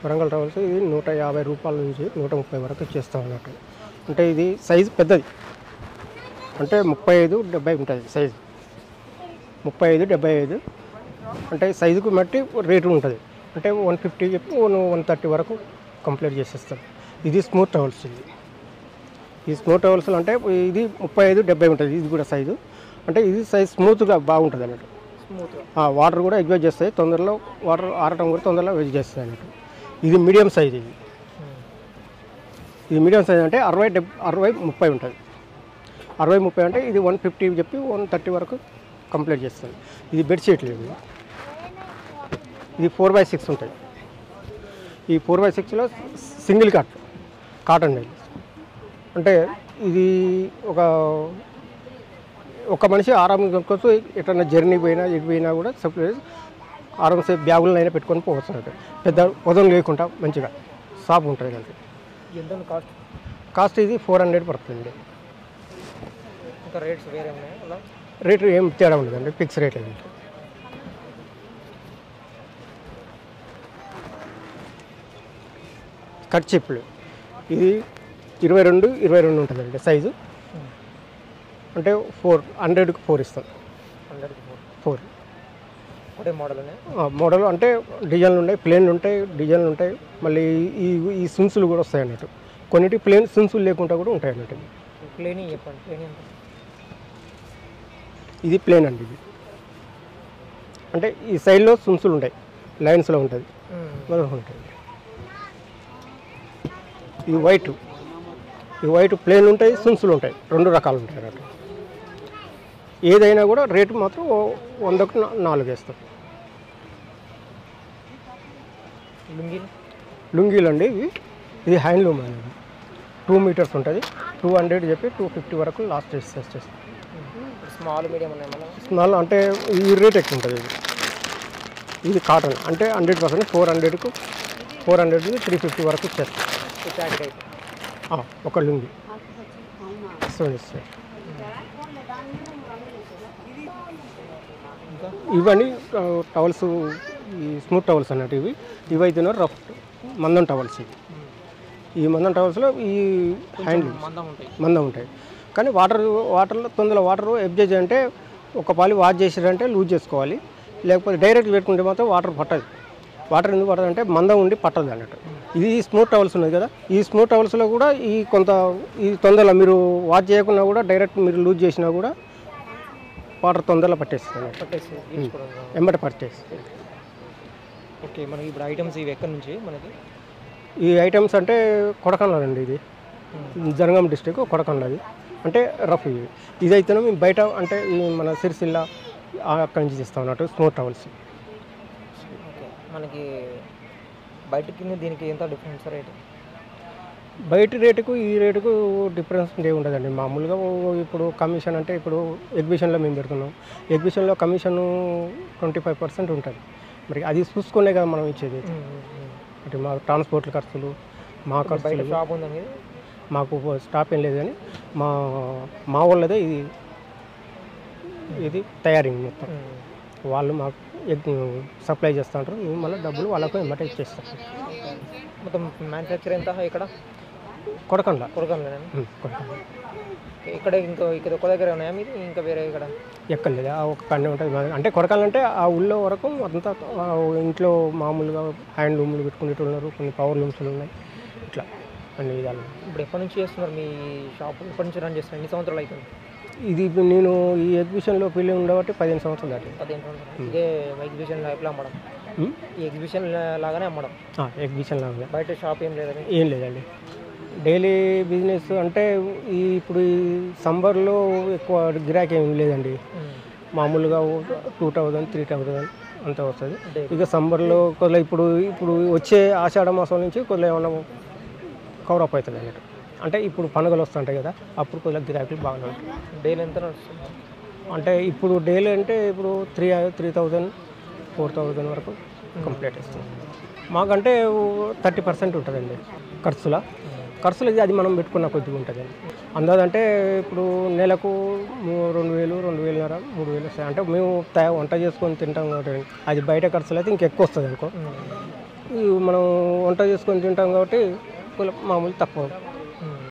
Warangal towels ఇది 150 రూపాయల నుంచి 130 వరకు ఇచ్చేస్తాం అన్నట్టు. అంటే ఇది సైజు పెద్దది, అంటే 35-70 ఉంటుంది సైజు. 35-75 అంటే సైజుకు బట్టి రేటు ఉంటుంది. అంటే 150 చెప్పి 130 వరకు కంప్లీట్ చేసేస్తాం. ఇది స్మూత్ టవల్స్. ఈ స్మూత్ టవల్స్ అంటే ఇది 35-70 ఉంటుంది. ఇది కూడా సైజు, అంటే ఇది సైజ్ స్మూత్గా బాగుంటుంది అన్నట్టు. వాటర్ కూడా ఎగ్జాస్ట్ చేస్తాయి తొందరలో, వాటర్ ఆరటం కూడా తొందరలో వెజ్ చేస్తాయి అన్నట్టు. ఇది మీడియం సైజ్. ఇది మీడియం సైజ్ అంటే 60-30 ఉంటుంది. 60-30 అంటే ఇది 150 చెప్పి 130 వరకు కంప్లీట్ చేస్తుంది. ఇది బెడ్షీట్లు. ఇది 4x6 ఉంటుంది. ఈ 4x6లో సింగిల్ కాటన్ అంటే ఇది ఒక మనిషి ఆరాంగా కొనుక్కోవచ్చు. ఎట్లన్నా జర్నీ పోయినా ఎటు పోయినా కూడా సప్లైజ్ ఆరాంసే బ్యాగులైనా పెట్టుకొని పోవచ్చు అన్నట్టు. పెద్ద వదం లేకుండా మంచిగా సాఫ్ ఉంటుంది కంటే. ఎంత కాస్ట్ ఇది 400 పడుతుంది. ఇంకా రేట్స్ వేరే ఉన్నాయా? రేటు ఏం తేడా ఉండదండి, ఫిక్స్ రేట్ అది. కర్చీప్లు ఇది 22 ఉంటుందండి సైజు. అంటే 400కి 4 ఇస్తాం. 4 ఒకటే మోడల్ మోడల్ అంటే డిజైన్లు ఉంటాయి, ప్లేన్లు ఉంటాయి, డిజైన్లు ఉంటాయి. మళ్ళీ ఈ సున్సులు కూడా వస్తాయి అన్నట్టు. కొన్నిటి ప్లేన్ సున్సులు లేకుండా కూడా ఉంటాయి అన్నట్టు. ప్లేన్ చెప్పండి. ప్లేన్ ఎంత? ఇది ప్లేన్ అండి. ఇది అంటే ఈ సైడ్లో సున్సులు ఉంటాయి, లైన్స్లో ఉంటుంది, ఉంటాయి. ఇది వైట్ ప్లేన్ ఉంటాయి, సున్సులు ఉంటాయి, 2 రకాలు ఉంటాయి అన్నట్టు. ఏదైనా కూడా రేటు మాత్రం 100కు 4 వేస్తాం. లుంగీలు అండి ఇది హ్యాండ్లూమ్ అనేది. 2 మీటర్స్ ఉంటుంది. 200 చెప్పి 250 వరకు లాస్ట్ చేస్తాం. స్మాల్ మీడియం ఉన్నాయి. స్మాల్ అంటే ఈ రేట్ ఎక్కువ ఉంటుంది. ఇది కాటన్ అంటే 100% 400కు 350 వరకు ఇచ్చేస్తాం. ఒక లుంగి ఇవన్నీ టవల్స్, ఈ స్మూత్ టవల్స్ అన్నట్టు. ఇవైతే రఫ్ మందం టవల్స్. ఈ మందం టవల్స్లో ఈ హ్యాండ్ మందం ఉంటాయి. కానీ వాటర్లో తొందరలో వాటర్ ఎబ్జేజ్ అంటే ఒక పాలి వాష్ చేసారంటే లూజ్ చేసుకోవాలి, లేకపోతే డైరెక్ట్ పెట్టుకుంటే మాత్రం వాటర్ పట్టదు. వాటర్ ఎందుకు పట్టదు అంటే మందం ఉండి పట్టదు అన్నట్టు. ఇది స్మూత్ టవల్స్ ఉన్నది కదా, ఈ స్మూత్ టవల్స్లో కూడా ఈ తొందరలో మీరు వాష్ చేయకుండా కూడా డైరెక్ట్ మీరు లూజ్ చేసినా కూడా వాటర్ తొందరలో పట్టేస్తుంది, ఎంబట పట్టేస్తుంది. ఓకే, మనకి ఇప్పుడు ఐటమ్స్ ఇవి ఎక్కడి నుంచి మనకి? ఈ ఐటమ్స్ అంటే కొడకండ్ల అండి. ఇది జనగాం డిస్ట్రిక్ట్ కొడకండ్లది. అంటే రఫ్ ఇదైతేనే మేము బయట అంటే ఈ మన సిరిసిల్ల అక్కడి నుంచి తీస్తాం అన్నట్టు స్మూత్ టవల్స్. మనకి బయటకి దీనికి ఎంత డిఫరెన్స్ రేటు? బయట రేటుకు ఈ రేటుకు డిఫరెన్స్ ఉండదండి. మామూలుగా ఇప్పుడు కమిషన్ అంటే ఇప్పుడు ఎగ్జిబిషన్లో మేము పెడుతున్నాం. ఎగ్జిబిషన్లో కమిషన్ 25% ఉంటుంది. మరి అది చూసుకునే కదా మనం ఇచ్చేది. అంటే మా ట్రాన్స్పోర్ట్ ఖర్చులు, మా ఖర్చులు. షాప్ ఉందండి మాకు స్టాప్ ఏం లేదు, కానీ మా వాళ్ళదే ఇది తయారీ మొత్తం. వాళ్ళు మాకు సప్లై చేస్తూ ఉంటారు, మేము మళ్ళీ డబ్బులు వాళ్ళకు ఎమ్మటే ఇచ్చేస్తాం. మొత్తం మ్యానుఫ్యాక్చర్ ఎంత ఇక్కడ? కొడకండ్ల. ఇక్కడ ఒక దగ్గర ఉన్నాయా మీరు? ఇంకా వేరే ఇక్కడ ఎక్కడ లేదు, ఒక కన్నే ఉంటుంది. అంటే కొడకాలంటే ఆ ఊళ్ళో వరకు అంతా ఇంట్లో మామూలుగా హ్యాండ్ లూమ్లు పెట్టుకునేట్టు ఉన్నారు, కొన్ని పవర్ లూమ్స్లు ఉన్నాయి, ఇట్లా అన్ని విధాలు. ఇప్పుడు ఎప్పటి నుంచి చేస్తున్నారు మీ షాప్? ఎప్పటి నుంచి రన్ చేస్తున్నారు? ఎన్ని సంవత్సరాలు అవుతుంది? ఇది నేను ఈ ఎగ్జిబిషన్లో పెళ్ళి ఉండబట్టి 15 సంవత్సరాలు దాటి. 15 సంవత్సరాలు. ఇదే ఎగ్జిబిషన్ ఎట్లా అమ్మడం? ఈ ఎగ్జిబిషన్ లాగానే అమ్మడం? ఎగ్జిబిషన్ లాగా. బయట షాప్ ఏం లేదండి? ఏం లేదండి. డైలీ బిజినెస్ అంటే ఇప్పుడు ఈ సమ్మర్లో ఎక్కువ గిరాకీ ఏం లేదండి. మామూలుగా 2000, 3000 అంత వస్తుంది. ఇక సమ్మర్లో కొద్దిగా ఇప్పుడు వచ్చే ఆషాఢ మాసం నుంచి కొద్దిగా ఏమన్నా కవర్ అప్ అవుతుంది అన్నట్టు. అంటే ఇప్పుడు పండుగలు వస్తుంటాయి కదా, అప్పుడు కొద్దిగా గిరాకీలు బాగానే ఉంటాయి. డైలీ ఎంత నడుస్తుంది? అంటే ఇప్పుడు డైలీ అంటే ఇప్పుడు 3000, 4000 వరకు కంప్లీట్ ఇస్తుంది. మాకంటే 30% ఉంటుందండి ఖర్చులు. అది మనం పెట్టుకున్న కొద్దిగా ఉంటుందండి. అందాదంటే ఇప్పుడు నెలకు 2000, 2500, 3000 వస్తాయి. అంటే మేము వంట చేసుకొని తింటాం కాబట్టి అది బయట ఖర్చులు అయితే ఇంకెక్కువ వస్తుంది అనుకో. మనం వంట చేసుకొని తింటాం కాబట్టి మామూలు తక్కువ